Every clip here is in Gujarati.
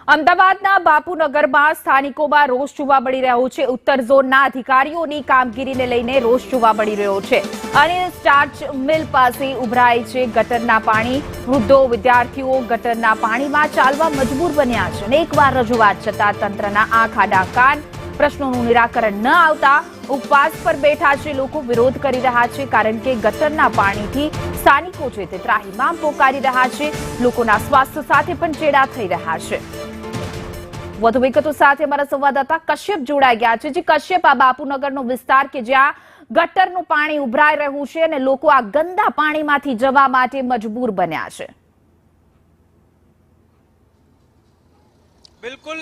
અમદાવાદના બાપુનગરમાં સ્થાનિકોમાં રોષ જોવા મળી રહ્યો છે। ઉત્તર ઝોનના અધિકારીઓની કામગીરીને લઈને રોષ જોવા મળી રહ્યો છે। અનિલ સ્ટાર્ચ મિલ પાસે ઉભરાય છે ગટરના પાણી। વૃદ્ધો વિદ્યાર્થીઓ ગટરના પાણીમાં ચાલવા મજબૂર બન્યા છે। અનેકવાર રજૂઆત છતાં તંત્રના આંખ આડા કાન। પ્રશ્નોનું નિરાકરણ ન આવતા ઉપવાસ પર બેઠા છે લોકો। વિરોધ કરી રહ્યા છે કારણ કે ગટરના પાણીથી સ્થાનિકો છે તે ત્રાહિમામ પોકારી રહ્યા છે। લોકોના સ્વાસ્થ્ય સાથે પણ ચેડા થઈ રહ્યા છે। વધુ વિગતો સાથે અમારા સંવાદદાતા કશ્યપ જોડાઈ ગયા છે। જે કશ્યપ, આ બાપુનગરનો વિસ્તાર કે જ્યાં ગટરનું પાણી ઉભરાઈ રહ્યું છે અને લોકો આ ગંદા પાણીમાંથી જવા માટે મજબૂર બન્યા છે। બિલકુલ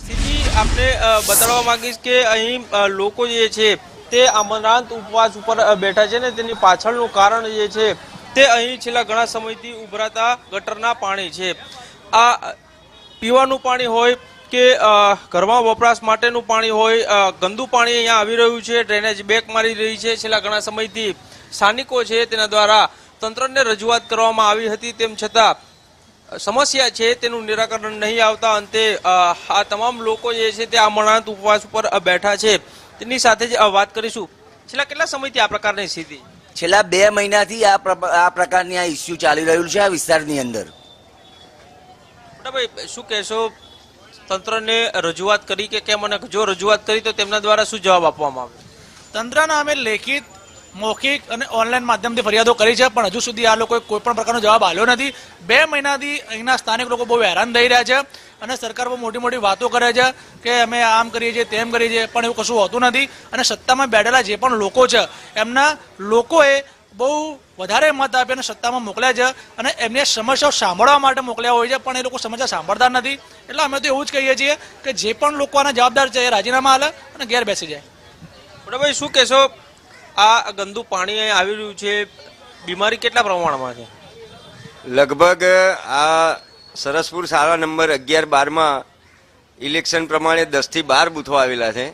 સ્થિતિ આપને બતાવવા માંગીશ કે અહીં લોકો જે છે તે અમરનાથ ઉપવાસ ઉપર બેઠા છે ને તેની પાછળનું કારણ જે છે તે અહીં છેલ્લા ઘણા સમયથી ઉભરાતા ગટરના પાણી છે। આ પીવાનું પાણી હોય કે ઘરમાં વપરાશ માટેનું પાણી હોય, ગંદુ પાણી અહીંયા આવી રહ્યું છે। ડ્રેનેજ બેક મારી રહી છે। છેલ્લા ઘણા સમયથી સ્થાનિકો છે તેના દ્વારા તંત્રને રજૂઆત કરવામાં આવી હતી, તેમ છતાં સમસ્યા છે તેનું નિરાકરણ નહીં આવતા અંતે આ તમામ લોકો જે છે તે અમરનાથ ઉપવાસ ઉપર બેઠા છે। તેની સાથે જ વાત કરીશું। છેલ્લા કેટલા સમયથી આ પ્રકારની સ્થિતિ? છેલ્લા 2 મહિનાથી આ પ્રકારની આ ઇસ્યુ ચાલી રહ્યું છે આ વિસ્તારની અંદર। ભાઈ, શું કહેશો? તંત્રને રજૂઆત કરી કે કેમ, અને જો રજૂઆત કરી તો તેમના દ્વારા શું જવાબ આપવામાં આવે? તંત્રના અમે લેખિત, મૌખિક અને ઓનલાઈન માધ્યમથી ફરિયાદો કરી છે, પણ હજુ સુધી આ લોકોએ કોઈ પણ પ્રકારનો જવાબ આપ્યો નથી। 2 મહિનાથી અહીંના સ્થાનિક લોકો બહુ હેરાન થઈ રહ્યા છે અને સરકાર બહુ મોટી મોટી વાતો કરે છે કે અમે આમ કરીએ છીએ તેમ કરીએ છીએ, પણ એવું કશું હોતું નથી। અને સત્તામાં બેઠેલા જે પણ લોકો છે એમના લોકોએ બહુ વધારે મત આપી અને સત્તામાં મોકલ્યા છે અને એમને સમસ્યાઓ સાંભળવા માટે મોકલ્યા હોય છે, પણ એ લોકો સમસ્યા સાંભળતા નથી। એટલે અમે તો એવું જ કહીએ છીએ કે જે પણ લોકો આના જવાબદાર છે એ રાજીનામા હાલે અને ઘેર બેસી જાય। ભાઈ, શું કહેશો? આ ગંદુ પાણી અહીં આવી રહ્યું છે, બીમારી કેટલા પ્રમાણમાં છે? લગભગ આ સરસપુર શાળા નંબર 11-12માં ઇલેક્શન પ્રમાણે 10 થી 12 બૂથો આવેલા છે।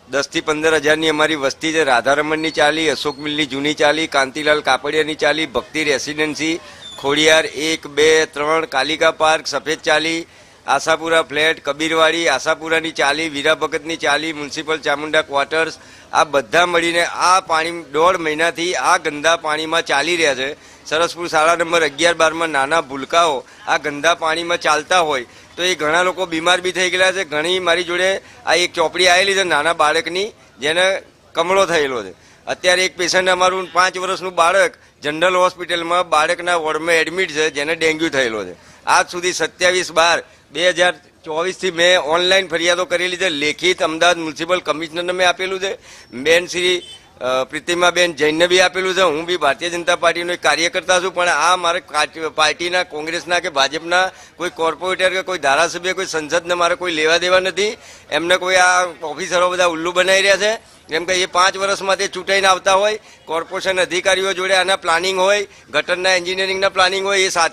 10 થી 15 હજારની અમારી વસ્તી છે। રાધારમણની ચાલી, અશોક મિલની જૂની ચાલી, કાંતિલાલ કાપડિયાની ચાલી, ભક્તિ રેસિડેન્સી, ખોડિયાર 1, 2, 3, કાલિકા પાર્ક, સફેદ ચાલી, આશાપુરા ફ્લેટ, કબીરવાડી, આશાપુરાની ચાલી, વીરા ભગતની ચાલી, મ્યુનિસિપલ ચામુંડા ક્વાર્ટર્સ, આ બધા મળીને આ પાણી 1.5 મહિનાથી આ ગંદા પાણીમાં ચાલી રહ્યા છે। સરસપુર શાળા નંબર 11-12માં નાના ભૂલકાઓ આ ગંદા પાણીમાં ચાલતા હોય તો એ ઘણા લોકો બીમાર બી થઈ ગયેલા છે। ઘણી મારી જોડે આ એક ચોપડી આવેલી છે નાના બાળકની, જેને કમળો થયેલો છે। અત્યારે એક પેશન્ટ અમારું 5 વર્ષનું બાળક જનરલ હોસ્પિટલમાં બાળકના વોર્ડમાં એડમિટ છે, જેને ડેન્ગ્યુ થયેલો છે। આજ સુધી 27/12/2024થી મેં ઓનલાઈન ફરિયાદો કરેલી છે। લેખિત અમદાવાદ મ્યુનિસિપલ કમિશનરને મેં આપેલું છે, બેન શ્રી પ્રીતિમાબેન જૈનને બી આપેલું છે। હું બી ભારતીય જનતા પાર્ટીનો એક કાર્યકર્તા છું, પણ આ મારે પાર્ટીના, કોંગ્રેસના કે ભાજપના કોઈ કોર્પોરેટર કે કોઈ ધારાસભ્ય, કોઈ સંસદને મારે કોઈ લેવા દેવા નથી। એમને કોઈ આ ઓફિસરો બધા ઉલ્લુ બનાવી રહ્યા છે, કેમ કે એ 5 વર્ષમાં તે ચૂંટાઈને આવતા હોય। કોર્પોરેશન અધિકારીઓ જોડે આના પ્લાનિંગ હોય, ગટરના એન્જિનિયરિંગના પ્લાનિંગ હોય, એ સાથે